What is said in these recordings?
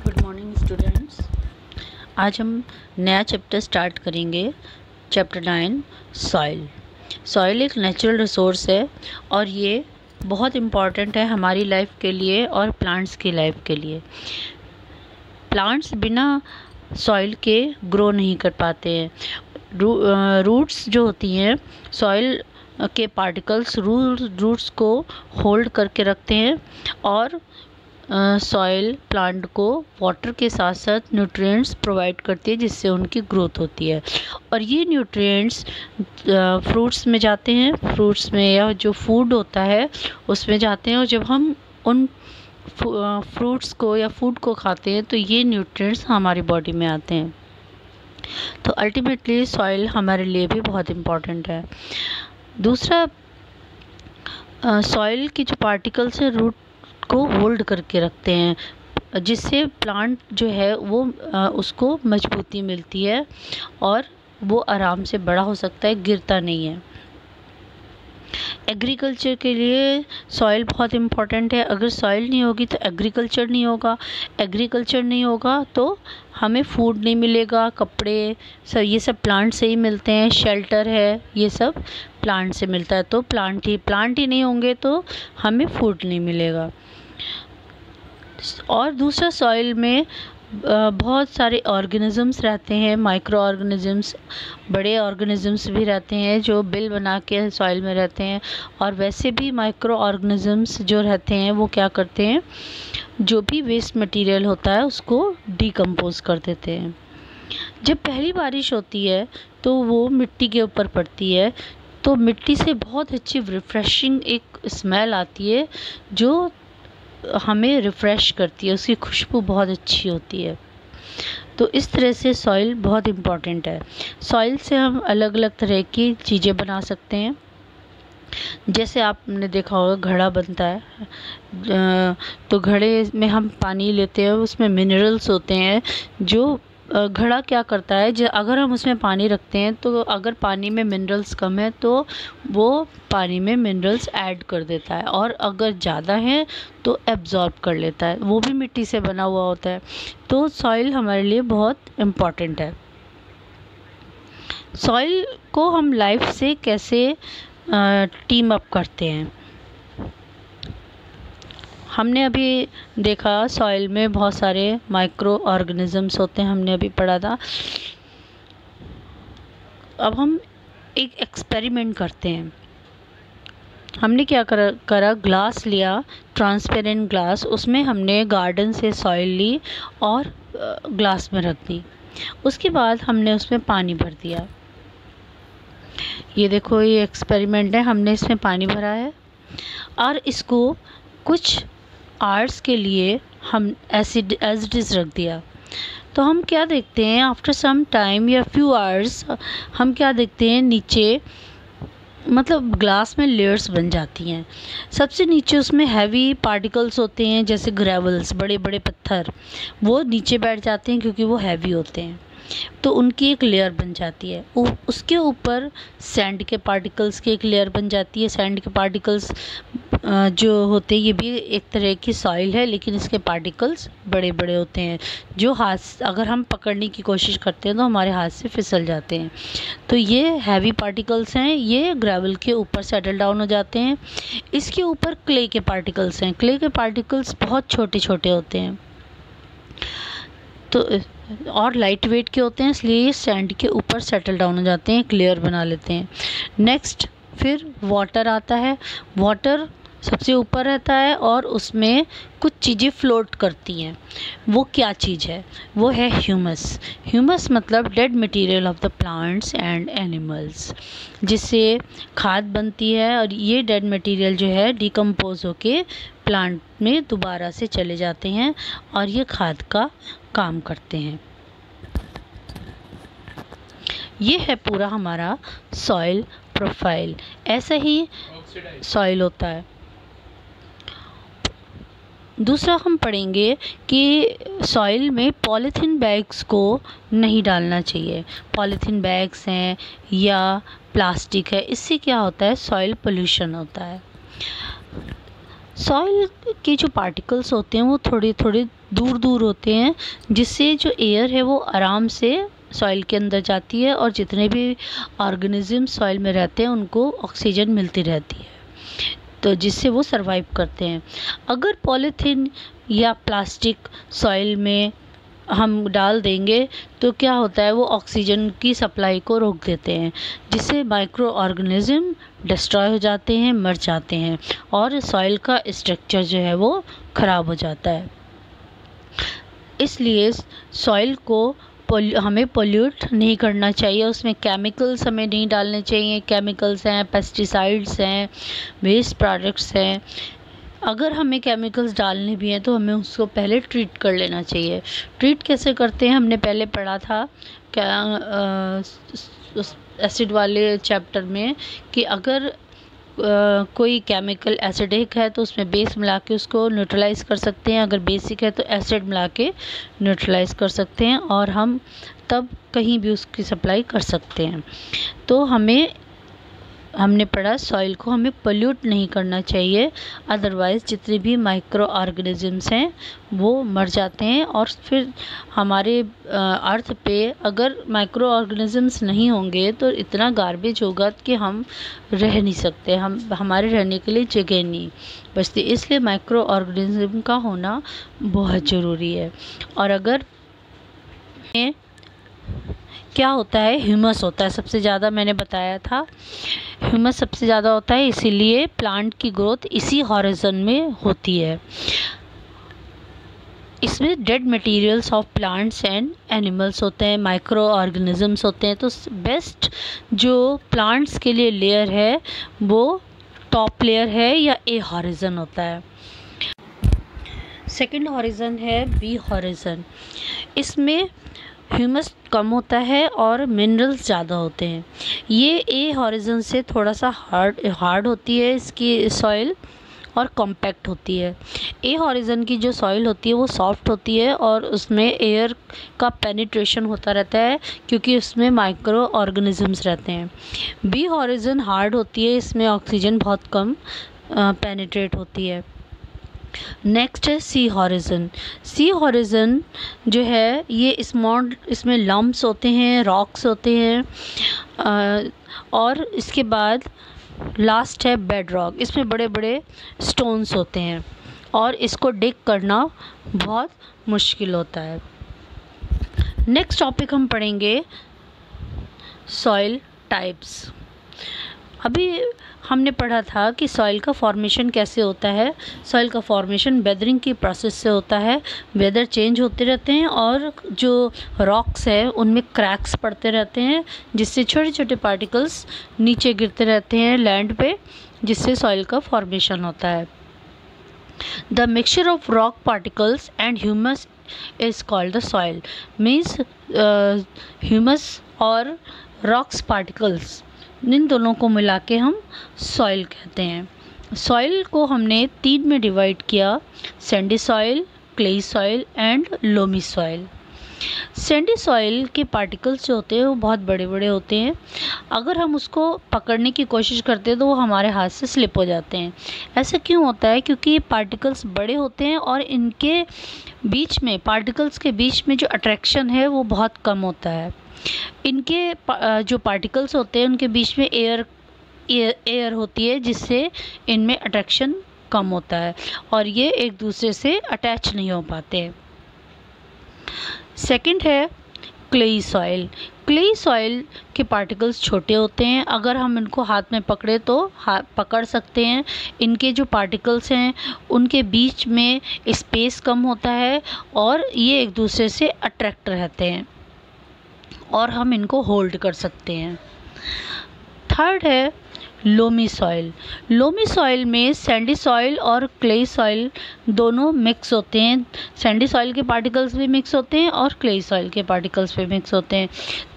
Good morning students. आज हम नया चैप्टर स्टार्ट करेंगे। Chapter 9 soil. सॉइल एक नेचुरल रिसोर्स है और ये बहुत इम्पॉर्टेंट है हमारी लाइफ के लिए और प्लांट्स की लाइफ के लिए। प्लांट्स बिना सॉइल के ग्रो नहीं कर पाते हैं। रूट्स जो होती हैं सॉइल के पार्टिकल्स रूट्स को होल्ड करके रखते हैं और सॉइल प्लांट को वाटर के साथ साथ न्यूट्रिएंट्स प्रोवाइड करती है जिससे उनकी ग्रोथ होती है। और ये न्यूट्रिएंट्स फ्रूट्स में जाते हैं, फ्रूट्स में या जो फूड होता है उसमें जाते हैं, और जब हम उन फ्रूट्स को या फूड को खाते हैं तो ये न्यूट्रिएंट्स हमारी बॉडी में आते हैं। तो अल्टीमेटली सॉइल हमारे लिए भी बहुत इम्पॉर्टेंट है। दूसरा, सॉइल की जो पार्टिकल्स हैं रूट को होल्ड करके रखते हैं जिससे प्लांट जो है वो उसको मजबूती मिलती है और वो आराम से बड़ा हो सकता है, गिरता नहीं है। एग्रीकल्चर के लिए सॉइल बहुत इम्पॉर्टेंट है। अगर सॉइल नहीं होगी तो एग्रीकल्चर नहीं होगा, एग्रीकल्चर नहीं होगा तो हमें फूड नहीं मिलेगा, कपड़े सब ये सब प्लांट से ही मिलते हैं, शेल्टर है ये सब प्लांट से मिलता है। तो प्लांट ही नहीं होंगे तो हमें फूड नहीं मिलेगा। और दूसरा, सॉइल में बहुत सारे ऑर्गेनिजम्स रहते हैं, माइक्रो ऑर्गेनिजम्स, बड़े ऑर्गेनिजम्स भी रहते हैं जो बिल बना के सॉइल में रहते हैं। और वैसे भी माइक्रो ऑर्गेनिजम्स जो रहते हैं वो क्या करते हैं, जो भी वेस्ट मटेरियल होता है उसको डिकम्पोज कर देते हैं। जब पहली बारिश होती है तो वो मिट्टी के ऊपर पड़ती है तो मिट्टी से बहुत अच्छी रिफ़्रेशिंग एक स्मेल आती है जो हमें रिफ़्रेश करती है, उसकी खुशबू बहुत अच्छी होती है। तो इस तरह से सॉइल बहुत इम्पॉर्टेंट है। सॉइल से हम अलग अलग तरह की चीज़ें बना सकते हैं। जैसे आपने देखा होगा घड़ा बनता है, तो घड़े में हम पानी लेते हैं, उसमें मिनरल्स होते हैं जो घड़ा क्या करता है, अगर हम उसमें पानी रखते हैं तो अगर पानी में मिनरल्स कम है तो वो पानी में मिनरल्स ऐड कर देता है, और अगर ज़्यादा है तो एब्जॉर्ब कर लेता है। वो भी मिट्टी से बना हुआ होता है। तो सॉइल हमारे लिए बहुत इम्पॉर्टेंट है। सॉइल को हम लाइफ से कैसे टीम अप करते हैं, हमने अभी देखा सॉइल में बहुत सारे माइक्रो ऑर्गेनिजम्स होते हैं, हमने अभी पढ़ा था। अब हम एक एक्सपेरिमेंट करते हैं। हमने क्या करा, ग्लास लिया, ट्रांसपेरेंट ग्लास, उसमें हमने गार्डन से सॉइल ली और ग्लास में रख दी। उसके बाद हमने उसमें पानी भर दिया। ये देखो, ये एक्सपेरिमेंट है, हमने इसमें पानी भरा है और इसको कुछ आवर्स के लिए हम एज इट इज़ रख दिया। तो हम क्या देखते हैं, आफ्टर सम टाइम या फ्यू आवर्स हम क्या देखते हैं, नीचे मतलब ग्लास में लेयर्स बन जाती हैं। सबसे नीचे उसमें हैवी पार्टिकल्स होते हैं जैसे ग्रेवल्स, बड़े बड़े पत्थर, वो नीचे बैठ जाते हैं क्योंकि वो हैवी होते हैं, तो उनकी एक लेयर बन जाती है। उसके ऊपर सैंड के पार्टिकल्स की एक लेयर बन जाती है। सैंड के पार्टिकल्स जो होते हैं, ये भी एक तरह की सॉइल है लेकिन इसके पार्टिकल्स बड़े बड़े होते हैं जो हाथ अगर हम पकड़ने की कोशिश करते हैं तो हमारे हाथ से फिसल जाते हैं। तो ये हैवी पार्टिकल्स हैं, ये ग्रेवल के ऊपर सेटल डाउन हो जाते हैं। इसके ऊपर क्ले के पार्टिकल्स हैं। क्ले के पार्टिकल्स बहुत छोटे छोटे होते हैं तो और लाइट वेट के होते हैं, इसलिए ये सैंड के ऊपर सेटल डाउन हो जाते हैं, एक लेयर बना लेते हैं। नेक्स्ट फिर वाटर आता है। वाटर सबसे ऊपर रहता है और उसमें कुछ चीज़ें फ्लोट करती हैं। वो क्या चीज़ है, वो है ह्यूमस। ह्यूमस मतलब dead material of the plants and animals, जिससे खाद बनती है और ये डेड मटेरियल जो है डिकम्पोज होके प्लांट में दोबारा से चले जाते हैं और ये खाद का काम करते हैं। ये है पूरा हमारा सॉइल प्रोफाइल। ऐसा ही सॉइल होता है। दूसरा हम पढ़ेंगे कि सॉइल में पॉलीथीन बैग्स को नहीं डालना चाहिए। पॉलीथीन बैग्स हैं या प्लास्टिक है, इससे क्या होता है, सॉइल पोल्यूशन होता है। सॉइल के जो पार्टिकल्स होते हैं वो थोड़ी थोड़ी दूर दूर होते हैं, जिससे जो एयर है वो आराम से सॉइल के अंदर जाती है और जितने भी ऑर्गेनिज्म सॉइल में रहते हैं उनको ऑक्सीजन मिलती रहती है, तो जिससे वो सरवाइव करते हैं। अगर पॉलीथीन या प्लास्टिक सॉइल में हम डाल देंगे तो क्या होता है, वो ऑक्सीजन की सप्लाई को रोक देते हैं, जिससे माइक्रो ऑर्गेनिज्म डिस्ट्रॉय हो जाते हैं, मर जाते हैं और सॉइल का स्ट्रक्चर जो है वो ख़राब हो जाता है। इसलिए सॉइल को हमें पोल्यूट नहीं करना चाहिए, उसमें केमिकल्स हमें नहीं डालने चाहिए। केमिकल्स हैं, पेस्टिसाइड्स हैं, वेस्ट प्रोडक्ट्स हैं। अगर हमें केमिकल्स डालने भी हैं तो हमें उसको पहले ट्रीट कर लेना चाहिए। ट्रीट कैसे करते हैं हमने पहले पढ़ा था क्या एसिड वाले चैप्टर में, कि अगर कोई केमिकल एसिडिक है तो उसमें बेस मिला के उसको न्यूट्रलाइज़ कर सकते हैं, अगर बेसिक है तो एसिड मिला के न्यूट्रलाइज़ कर सकते हैं और हम तब कहीं भी उसकी सप्लाई कर सकते हैं। तो हमने पढ़ा सॉइल को हमें पोल्यूट नहीं करना चाहिए, अदरवाइज़ जितने भी माइक्रो ऑर्गेनिजम्स हैं वो मर जाते हैं और फिर हमारे अर्थ पे अगर माइक्रो ऑर्गेनिजम्स नहीं होंगे तो इतना गार्बेज होगा कि हम रह नहीं सकते, हमारे रहने के लिए जगह नहीं बचती। इसलिए माइक्रो ऑर्गेनिज्म का होना बहुत ज़रूरी है। और अगर क्या होता है, ह्यूमस होता है सबसे ज़्यादा, मैंने बताया था ह्यूमस सबसे ज़्यादा होता है, इसीलिए प्लांट की ग्रोथ इसी हॉरिजन में होती है। इसमें dead materials of plants and animals होते हैं, माइक्रो ऑर्गेनिजम्स होते हैं। तो बेस्ट जो प्लांट्स के लिए लेयर है वो टॉप लेयर है या ए हॉरिजन होता है। सेकंड हॉरिजन है बी हॉरिजन। इसमें ह्यूमस कम होता है और मिनरल्स ज़्यादा होते हैं। ये ए हॉरिजन से थोड़ा सा हार्ड होती है इसकी सॉइल और कॉम्पैक्ट होती है। ए हॉरिजन की जो सॉइल होती है वो सॉफ्ट होती है और उसमें एयर का पेनिट्रेशन होता रहता है क्योंकि उसमें माइक्रो ऑर्गेनिजम्स रहते हैं। बी हॉरिजन हार्ड होती है, इसमें ऑक्सीजन बहुत कम पेनिट्रेट होती है। नेक्स्ट है सी हॉरिजन। सी हॉरिजन जो है ये स्मॉल, इसमें लम्प्स होते हैं, रॉक्स होते हैं और इसके बाद लास्ट है बेड रॉक। इसमें बड़े बड़े स्टोन्स होते हैं और इसको डिग करना बहुत मुश्किल होता है। नेक्स्ट टॉपिक हम पढ़ेंगे सॉइल टाइप्स। अभी हमने पढ़ा था कि सॉइल का फॉर्मेशन कैसे होता है। सॉइल का फॉर्मेशन वेदरिंग की प्रोसेस से होता है। वेदर चेंज होते रहते हैं और जो रॉक्स है उनमें क्रैक्स पड़ते रहते हैं जिससे छोटे छोटे पार्टिकल्स नीचे गिरते रहते हैं लैंड पे, जिससे सॉइल का फॉर्मेशन होता है। The mixture of rock particles and humus is called the soil. Means humus और रॉक्स पार्टिकल्स, इन दोनों को मिला के हम सॉइल कहते हैं। सॉइल को हमने 3 में डिवाइड किया, Sandy soil, clayey soil and loamy soil. Sandy soil के पार्टिकल्स जो होते हैं वो बहुत बड़े बड़े होते हैं। अगर हम उसको पकड़ने की कोशिश करते हैं तो वो हमारे हाथ से स्लिप हो जाते हैं। ऐसा क्यों होता है? क्योंकि ये पार्टिकल्स बड़े होते हैं और इनके बीच में, पार्टिकल्स के बीच में जो अट्रैक्शन है वो बहुत कम होता है। इनके जो पार्टिकल्स होते हैं उनके बीच में एयर होती है जिससे इनमें अट्रैक्शन कम होता है और ये एक दूसरे से अटैच नहीं हो पाते। सेकंड है क्लेई सॉइल। क्लेई सॉइल के पार्टिकल्स छोटे होते हैं, अगर हम इनको हाथ में पकड़े तो पकड़ सकते हैं। इनके जो पार्टिकल्स हैं उनके बीच में स्पेस कम होता है और ये एक दूसरे से अट्रैक्ट रहते हैं और हम इनको होल्ड कर सकते हैं। थर्ड है लोमी सॉइल। लोमी सॉइल में सैंडी सॉइल और क्लेई सॉइल दोनों मिक्स होते हैं। सैंडी सॉइल के पार्टिकल्स भी मिक्स होते हैं और क्लेई सॉइल के पार्टिकल्स भी मिक्स होते हैं।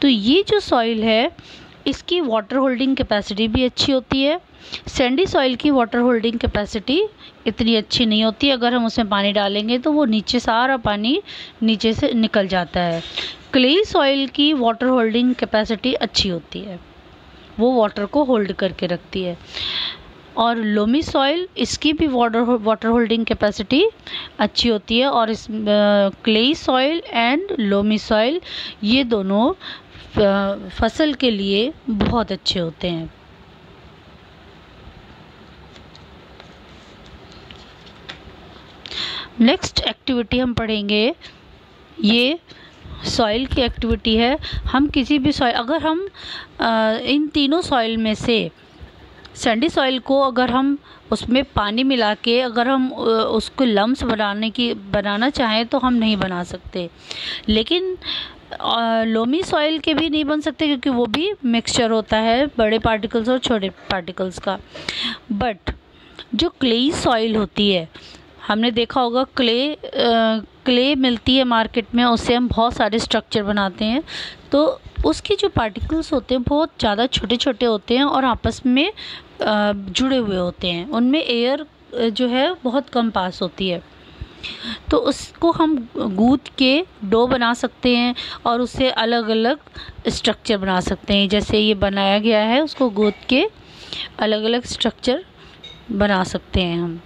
तो ये जो सॉइल है इसकी वाटर होल्डिंग कैपेसिटी भी अच्छी होती है। सैंडी सॉइल की वाटर होल्डिंग कैपेसिटी इतनी अच्छी नहीं होती, अगर हम उसमें पानी डालेंगे तो वो नीचे सारा पानी नीचे से निकल जाता है। क्लेई सॉइल की वाटर होल्डिंग कैपेसिटी अच्छी होती है, वो वाटर को होल्ड करके रखती है। और लोमी सॉइल, इसकी भी वाटर होल्डिंग कैपेसिटी अच्छी होती है। और इस clayey soil and loamy soil ये दोनों फसल के लिए बहुत अच्छे होते हैं। नेक्स्ट एक्टिविटी हम पढ़ेंगे, ये सॉइल की एक्टिविटी है। हम किसी भी सॉइल, अगर हम इन तीनों सॉइल में से सैंडी सॉइल को अगर हम उसमें पानी मिला के अगर हम उसको लम्स बनाना चाहें तो हम नहीं बना सकते। लेकिन लोमी सॉइल के भी नहीं बन सकते क्योंकि वो भी मिक्सचर होता है बड़े पार्टिकल्स और छोटे पार्टिकल्स का। बट जो क्लेई सॉइल होती है, हमने देखा होगा क्ले मिलती है मार्केट में, उससे हम बहुत सारे स्ट्रक्चर बनाते हैं। तो उसके जो पार्टिकल्स होते हैं बहुत ज़्यादा छोटे छोटे होते हैं और आपस में जुड़े हुए होते हैं, उनमें एयर जो है बहुत कम पास होती है। तो उसको हम गूंथ के डो बना सकते हैं और उससे अलग अलग स्ट्रक्चर बना सकते हैं। जैसे ये बनाया गया है, उसको गूंथ के अलग अलग स्ट्रक्चर बना सकते हैं हम।